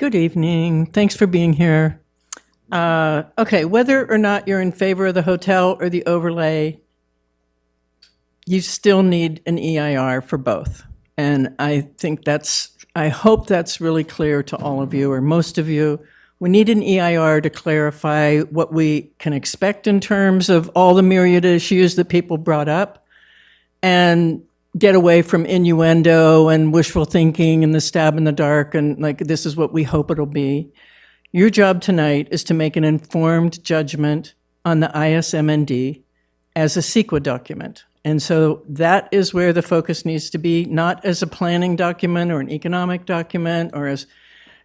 Good evening. Thanks for being here. Okay, whether or not you're in favor of the hotel or the overlay, you still need an EIR for both. And I hope that's really clear to all of you or most of you. We need an EIR to clarify what we can expect in terms of all the myriad issues that people brought up and get away from innuendo and wishful thinking and the stab in the dark and like this is what we hope it'll be. Your job tonight is to make an informed judgment on the ISMND as a CEQA document. And so that is where the focus needs to be, not as a planning document or an economic document or as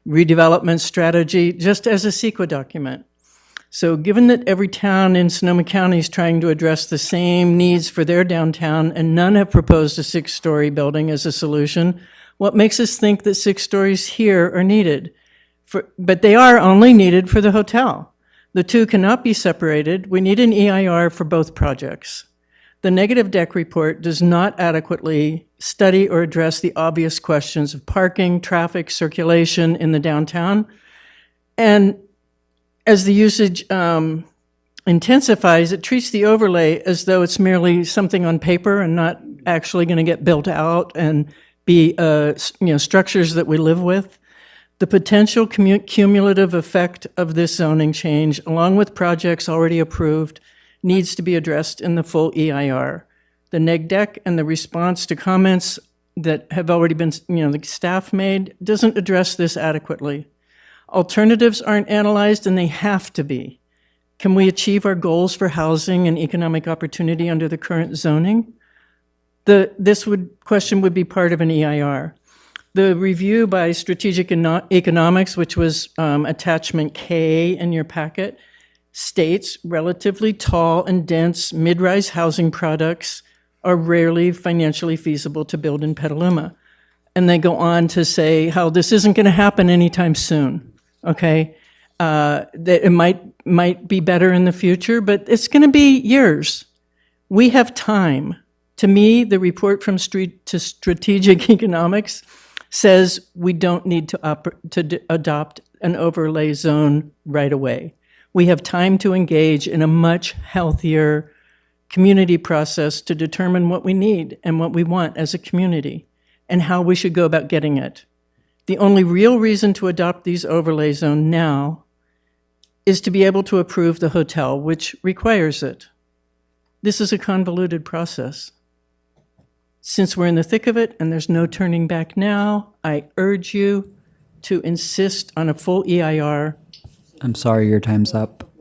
redevelopment strategy, just as a CEQA document. So given that every town in Sonoma County is trying to address the same needs for their downtown and none have proposed a 6-story building as a solution, what makes us think that 6 stories here are needed? But they are only needed for the hotel. The two cannot be separated. We need an EIR for both projects. The negative deck report does not adequately study or address the obvious questions of parking, traffic, circulation in the downtown. And as the usage intensifies, it treats the overlay as though it's merely something on paper and not actually going to get built out and be structures that we live with. The potential cumulative effect of this zoning change, along with projects already approved, needs to be addressed in the full EIR. The neg deck and the response to comments that have already been, the staff made doesn't address this adequately. Alternatives aren't analyzed and they have to be. Can we achieve our goals for housing and economic opportunity under the current zoning? This question would be part of an EIR. The review by Strategic Economics, which was attachment K in your packet, states relatively tall and dense mid-rise housing products are rarely financially feasible to build in Petaluma. And they go on to say how this isn't going to happen anytime soon, okay? That it might be better in the future, but it's going to be years. We have time. To me, the report from Strategic Economics says we don't need to adopt an overlay zone right away. We have time to engage in a much healthier community process to determine what we need and what we want as a community and how we should go about getting it. The only real reason to adopt these overlay zones now is to be able to approve the hotel, which requires it. This is a convoluted process. Since we're in the thick of it and there's no turning back now, I urge you to insist on a full EIR. I'm sorry, your time's up.